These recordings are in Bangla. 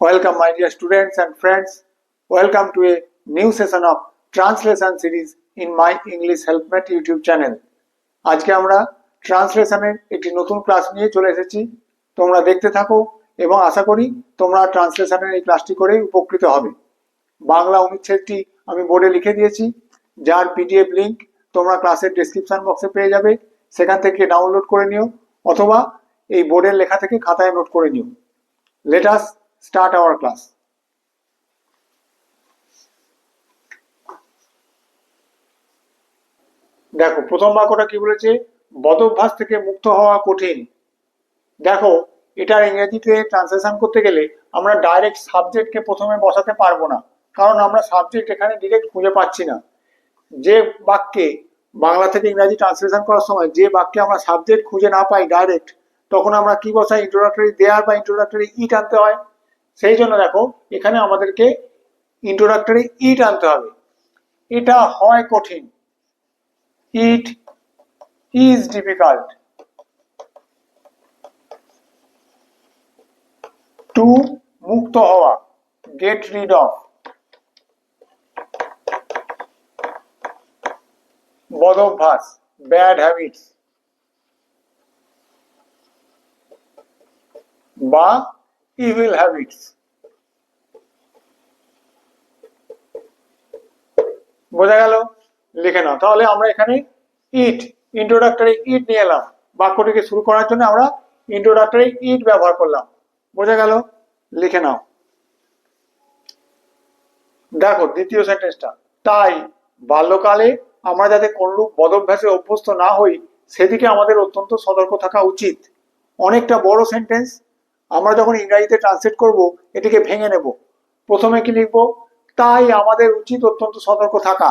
Welcome, my dear students and friends. Welcome to a new session of translation series in my English Helpmate YouTube channel. আজকে আমরা ট্রান্সলেশনের একটি নতুন ক্লাস নিয়ে চলে এসেছি। তোমরা দেখতে থাকো এবং আশা করি তোমরা ট্রান্সলেশনের এই ক্লাসটি করে উপকৃত হবে। বাংলা অনুচ্ছেদটি আমি বোর্ডে লিখে দিয়েছি, যার পিডিএফ লিংক তোমরা ক্লাসের ডেসক্রিপশন বক্সে পেয়ে যাবে। সেখান থেকে ডাউনলোড করে নিও অথবা এই বোর্ডের লেখা থেকে খাতায় নোট করে নিও। Let us start our class. দেখো প্রথম বাক্যটা কি বলেছে, বদভ্যাস থেকে মুক্ত হওয়া কঠিন। দেখো এটার ইংরেজিতে ট্রান্সলেশন করতে গেলে আমরা ডাইরেক্ট সাবজেক্টকে প্রথমে বসাতে পারবো না, কারণ আমরা সাবজেক্ট এখানে ডিরেক্ট খুঁজে পাচ্ছি না। যে বাক্যে বাংলা থেকে ইংরেজি ট্রান্সলেশন করার সময় যে বাক্যে আমরা সাবজেক্ট খুঁজে না পাই ডাইরেক্ট, তখন আমরা কি বসাই? ইন্ট্রোডাক্টরি দেয়ার বা ইন্ট্রোডাক্টরি ইট আনতে হয়। সেই জন্য দেখো এখানে আমাদেরকে ইন্ট্রোডাক্টরি ইট আনতে হবে। এটা হয় কঠিন, ইট ইজ ডিফিকাল্ট টু মুক্ত হওয়া, গেট রিড অফ। বদভ্যাস, ব্যাড হ্যাবিটস বা ইভিল হ্যাবিটস। বোঝা গেল? লিখে নাও। তাহলে আমরা এখানে ইট, ইন্ট্রোডাক্টরি ইট নিয়ে এলাম। বাক্যটিকে শুরু করার জন্য আমরা ইন্ট্রোডাক্টরি ইট ব্যবহার করলাম। বোঝা গেল? লিখে নাও। দেখো দ্বিতীয় সেন্টেন্সটা, তাই বাল্যকালে আমরা যাতে কোনরূপ বদভ্যাসে অভ্যস্ত না হই সেদিকে আমাদের অত্যন্ত সতর্ক থাকা উচিত। অনেকটা বড় সেন্টেন্স, আমরা যখন ইংরেজিতে ট্রান্সলেট করব এটিকে ভেঙে নেব। প্রথমে কি লিখব? তাই আমাদের উচিত অত্যন্ত সতর্ক থাকা।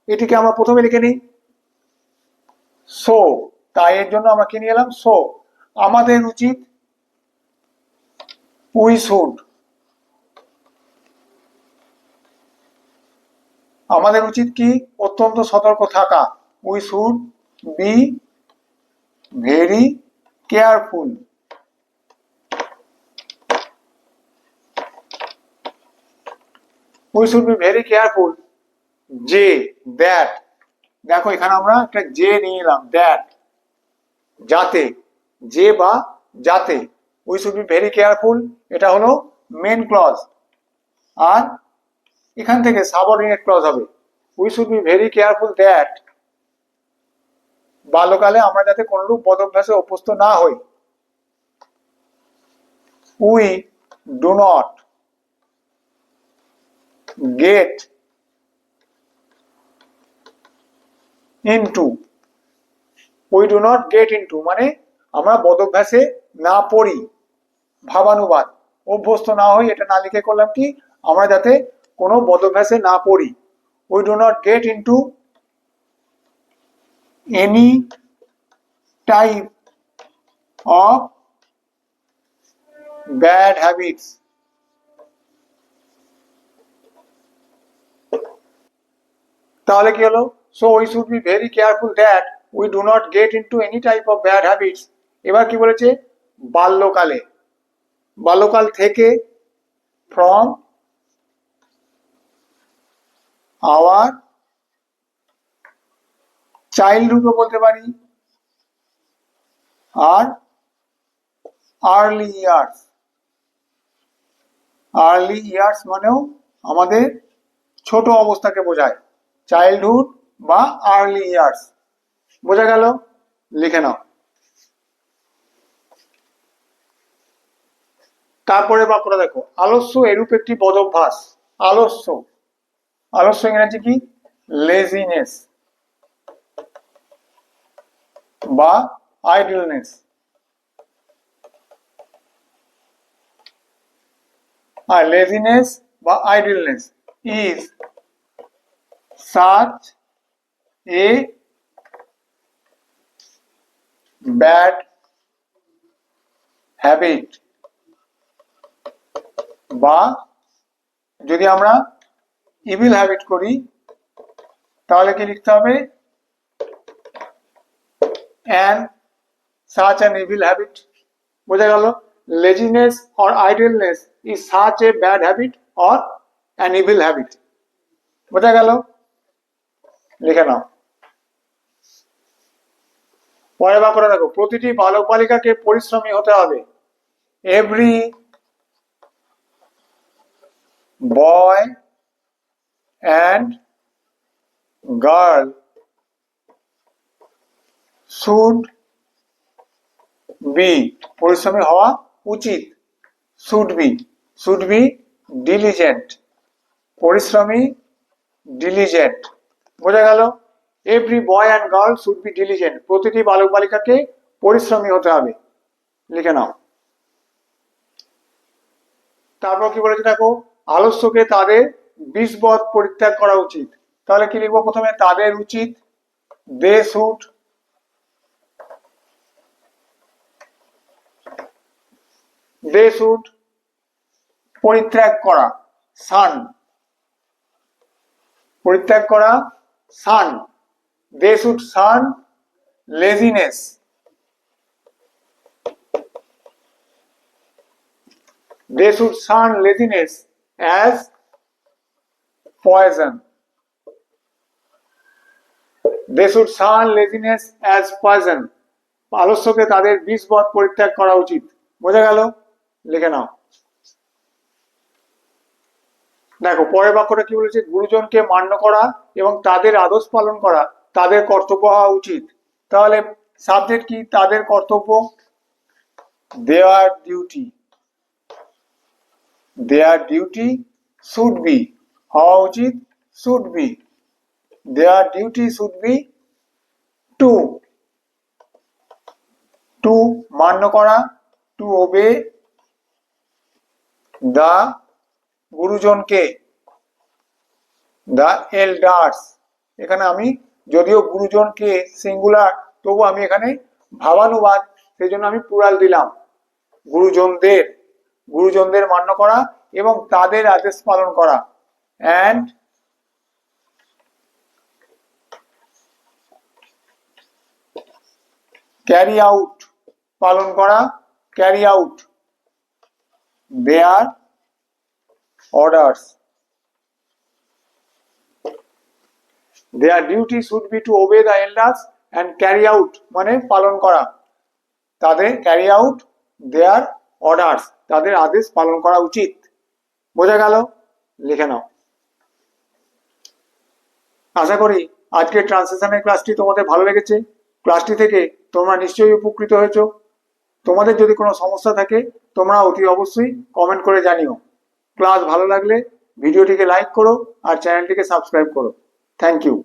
এটিকে আমরা প্রথমে লিখে নিই সো। তাই এর জন্য আমরা কি নিয়ে এলাম? সো। আমাদের উচিত উই শুড। আমাদের উচিত কি? অত্যন্ত সতর্ক থাকা। We should be very careful. We should be very careful. যে, দ্যাট। দেখো এখানে আমরা একটা যে নিয়ে এলাম, দ্যাট, যাতে, যে বা যাতে। We should be very careful, এটা হলো মেন ক্লজ। আর এখান থেকে সাবঅর্ডিনেট ক্লজ হবে। We should be very careful that, বাল্যকালে আমরা যাতে কোনরূপ বদভ্যাসে অভ্যস্ত না হই। We do not get into. We do not get into মানে আমরা বদভ্যাসে না পড়ি। ভাবানুবাদ, অভ্যস্ত না হই, এটা না লিখে করলাম কি? আমরা যাতে কোনো বদভ্যাসে না পড়ি। We do not get into any type of bad habits. তাহলে কি হলো? So we should be very careful that we do not get into any type of bad habits. এবার কি বলেছে? বাল্যকালে। বাল্যকাল থেকে, ফ্রম আওয়ার চাইল্ডহুডও বলতে পারি, আর আর্লি ইয়ার্স। আর্লি ইয়ার্স মানেও আমাদের ছোট অবস্থাকে বোঝায়, চাইল্ডহুড বা আর্লি ইয়ার্স। বোঝা গেল? লিখে নাও। তারপরে বাক্যটা দেখো, আলস্য এরূপ একটি বদভ্যাস। আলস্য, আলস্য ইংরেজি কি? লেজিনেস বা আইডলনেস। আর লেজিনেস বা idleness is such a bad habit. বা যদি আমরা ইভিল হ্যাবিট করি তাহলে কি লিখতে হবে? An such an evil habit. বোঝা গেল? laziness or idleness is such a bad habit or an evil habit. বোঝা গেল? লিখে নাও। পরের বাক্যটা দেখো, প্রতিটি বালক বালিকাকে পরিশ্রমী হতে হবে। Every boy and girl should be, পরিশ্রমী হওয়া উচিত, should be diligent, পরিশ্রমী diligent। বোঝা গেল? Every boy and girl should be diligent, প্রতিটি বালক বালিকাকে পরিশ্রমী হতে হবে। লিখে নাও। তারপর কি বলেছে দেখো, আলস্যকে তাদের বিষবৎ পরিত্যাগ করা উচিত। তাহলে কি লিখবো? প্রথমে তাদের উচিত, দে শুড, পরিত্যাগ করা, শান, পরিত্যাগ করা, শান। They should shun laziness. They should shun laziness as poison. They should shun laziness as poison. আলস্যকে তাদের বিষবৎ পরিত্যাগ করা উচিত। বোঝা গেল? লিখে নাও। দেখো পরের বাক্যটা কি বলেছে, গুরুজনকে মান্য করা এবং তাদের আদেশ পালন করা তাদের কর্তব্য হওয়া উচিত। তাহলে সাবজেক্ট কি? তাদের কর্তব্য, their duty, their duty should be, হওয়া উচিত should be, their duty should be to মান্য করা, টু ওবে দা গুরুজনকে, দা এল্ডার্স। এখানে আমি যদিও গুরুজনকে সিঙ্গুলার, তবু আমি এখানে ভাবানুবাদ, সেই জন্য আমি প্লুরাল দিলাম। গুরুজনদের মান্য করা এবং তাদের আদেশ পালন করা, অ্যান্ড ক্যারি আউট, পালন করা, carry out their orders. Their duty should be to obey the elders and carry out, মানে পালন করা, তাদের carry out their orders, তাদের আদেশ পালন করা উচিত। বোঝা গেল? লিখে নাও। আশা করি আজকের ট্রান্সলেশনের ক্লাসটি তোমাদের ভালো লেগেছে। ক্লাসটি থেকে তোমরা নিশ্চয়ই উপকৃত হয়েছো। তোমাদের যদি কোনো সমস্যা থাকে তোমরা অতি অবশ্যই কমেন্ট করে জানিও। ক্লাস ভালো লাগলে ভিডিওটিকে লাইক করো আর চ্যানেলটিকে সাবস্ক্রাইব করো। Thank you.